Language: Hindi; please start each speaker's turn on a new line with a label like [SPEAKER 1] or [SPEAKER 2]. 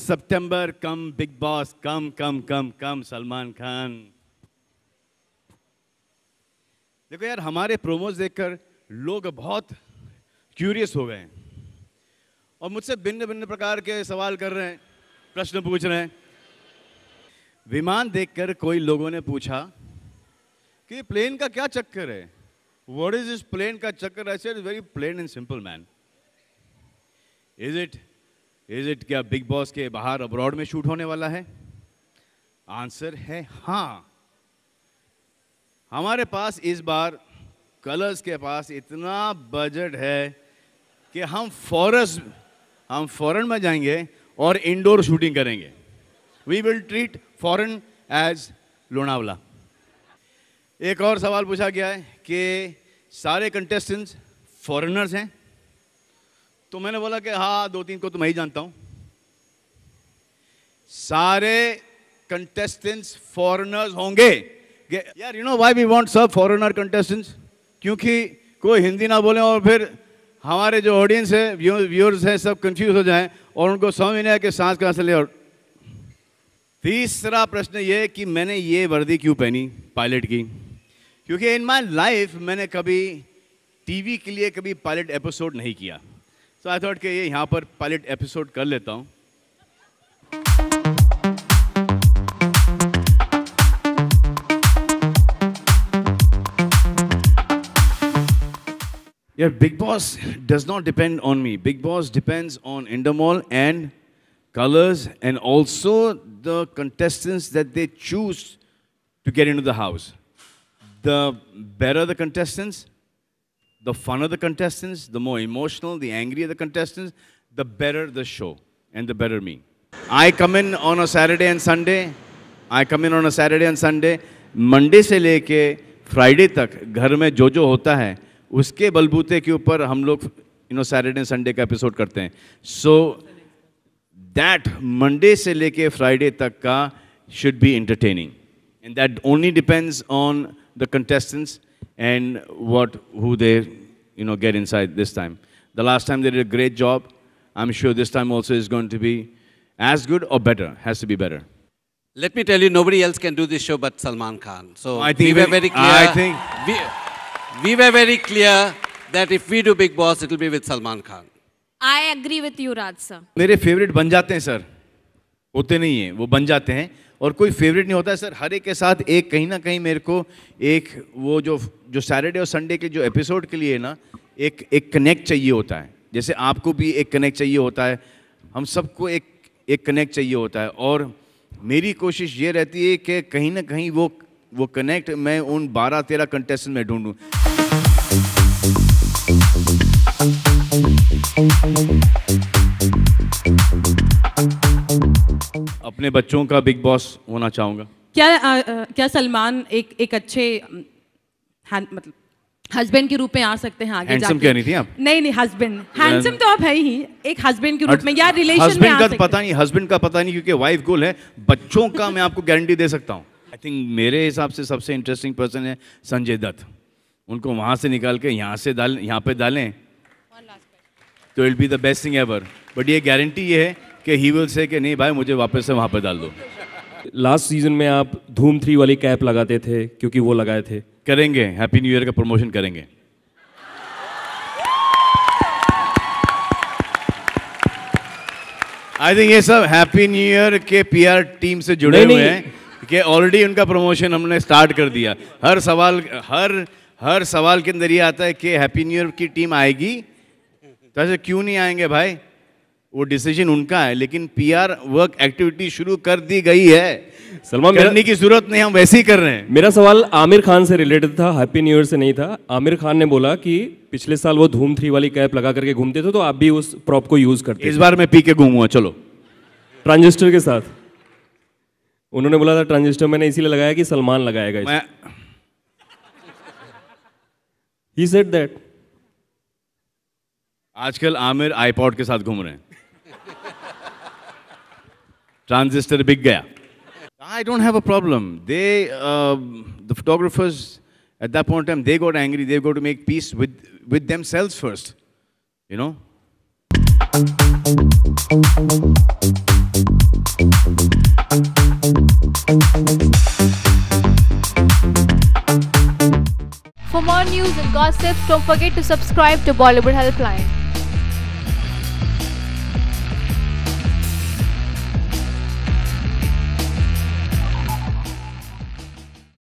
[SPEAKER 1] सितंबर कम बिग बॉस कम सलमान खान। देखो यार, हमारे प्रोमोज देखकर लोग बहुत क्यूरियस हो गए हैं और मुझसे भिन्न भिन्न प्रकार के सवाल कर रहे हैं, प्रश्न पूछ रहे हैं। विमान देखकर कोई लोगों ने पूछा कि प्लेन का क्या चक्कर है, व्हाट इज दिस प्लेन का चक्कर? I said very plain and simple man. Is it क्या बिग बॉस के बाहर अब्रॉड में शूट होने वाला है? आंसर है हाँ। हमारे पास इस बार कलर्स के पास इतना बजट है कि हम फॉरेन में जाएंगे और इंडोर शूटिंग करेंगे। We will treat foreign as Lonavala. एक और सवाल पूछा गया है कि सारे कंटेस्टेंट्स फॉरेनर्स हैं, तो मैंने बोला कि हाँ, 2-3 को तो मैं ही जानता हूं। सारे कंटेस्टेंट्स फॉरेनर्स होंगे यार। You know why we want सब फॉरेनर कंटेस्टेंट्स? क्योंकि कोई हिंदी ना बोले और फिर हमारे जो ऑडियंस है, व्यूअर्स हैं, सब कंफ्यूज हो जाएं और उनको समझ नहीं आए कि सांस कहाँ से ले। और तीसरा प्रश्न ये कि मैंने ये वर्दी क्यों पहनी पायलट की? क्योंकि इन माय लाइफ मैंने कभी टीवी के लिए कभी पायलट एपिसोड नहीं किया, तो आई थॉट कि ये यहाँ पर पायलट एपिसोड कर लेता हूँ। Yeah, Big Boss does not depend on me. Big Boss depends on Endemol and Colors and also the contestants that they choose to get into the house. The better the contestants, the funner the contestants, the more emotional, the angrier the contestants, the better the show and the better me. I come in on a Saturday and Sunday. Monday से लेके Friday तक घर में जो होता है उसके बलबूते के ऊपर हम लोग सैटरडे एंड संडे का एपिसोड करते हैं। सो दैट मंडे से लेके फ्राइडे तक का should be entertaining and that only depends on the contestants and who they get inside this time. The last time they did a great job. I'm sure this time also is going to be as good or better. Has to be better.
[SPEAKER 2] Let me tell you, nobody else can do this show but Salman Khan. So
[SPEAKER 1] I think
[SPEAKER 2] we were very clear. We were very clear that if we do Big Boss, it will be with Salman Khan.
[SPEAKER 3] I agree with you, Raj sir.
[SPEAKER 1] मेरे फेवरेट बन जाते हैं सर, होते नहीं हैं, वो बन जाते हैं। और कोई फेवरेट नहीं होता है सर, हर एक के साथ एक कहीं ना कहीं मेरे को एक वो जो सैटरडे और संडे के जो एपिसोड के लिए ना एक कनेक्ट चाहिए होता है। जैसे आपको भी एक कनेक्ट चाहिए होता है, हम सबको एक कनेक्ट चाहिए होता है। और मेरी कोशिश ये रहती है कि कहीं ना कहीं वो कनेक्ट मैं उन 12-13 कंटेस्टेंट में ढूंढूं। अपने बच्चों का बिग बॉस होना चाहूंगा।
[SPEAKER 4] क्या सलमान एक अच्छे मतलब हस्बैंड के रूप में आ सकते हैं आगे जाके?
[SPEAKER 1] हैंडसम कह रही थी आप?
[SPEAKER 4] नहीं हस्बैंड हैंडसम तो आप है ही, एक हस्बैंड के रूप में या रिलेशन में आ सकते हैं।
[SPEAKER 1] हस्बैंड का पता नहीं क्योंकि वाइफ गोल है। बच्चों का मैं आपको गारंटी दे सकता हूँ। आई थिंक मेरे हिसाब से सबसे इंटरेस्टिंग पर्सन है संजय दत्त। उनको वहां से निकाल के यहाँ पे डालें तो it be the best thing ever. But ये गारंटी ये है कि ही विल से कि नहीं भाई, मुझे वापस से वहां पे डाल दो।
[SPEAKER 5] लास्ट सीजन में आप धूम 3 वाली कैप लगाते थे क्योंकि वो लगाए थे।
[SPEAKER 1] करेंगे, हैप्पी न्यू ईयर का प्रमोशन करेंगे। आई थिंक ये सब हैप्पी न्यू ईयर के PR टीम से जुड़े हुए हैं कि ऑलरेडी उनका प्रमोशन हमने स्टार्ट कर दिया। हर सवाल के अंदर ये आता है कि हैप्पी न्यू ईयर की टीम आएगी, तो ऐसे क्यों नहीं आएंगे भाई? वो डिसीजन उनका है, लेकिन PR वर्क एक्टिविटी शुरू कर दी गई है।
[SPEAKER 5] सलमान,
[SPEAKER 1] करने की जरूरत नहीं, हम वैसे ही कर रहे हैं।
[SPEAKER 5] मेरा सवाल आमिर खान से रिलेटेड था, हैप्पी न्यू ईयर से नहीं था। आमिर खान ने बोला कि पिछले साल वो धूम 3 वाली कैप लगा करके घूमते थे, तो आप भी उस प्रॉप को यूज करते।
[SPEAKER 1] इस बार मैं पी के घूमूंगा, चलो।
[SPEAKER 5] ट्रांजिस्टर के साथ उन्होंने बोला था ट्रांजिस्टर मैंने इसीलिए लगाया कि सलमान लगाएगा। He said that.
[SPEAKER 1] आजकल आमिर आईपॉड के साथ घूम रहे हैं। ट्रांजिस्टर बिक गया। I don't have a problem. The photographers at that point in time, they got angry. They've got to make peace with themselves first, you know.
[SPEAKER 6] For more news and gossips, don't forget to subscribe to Bollywood Helpline.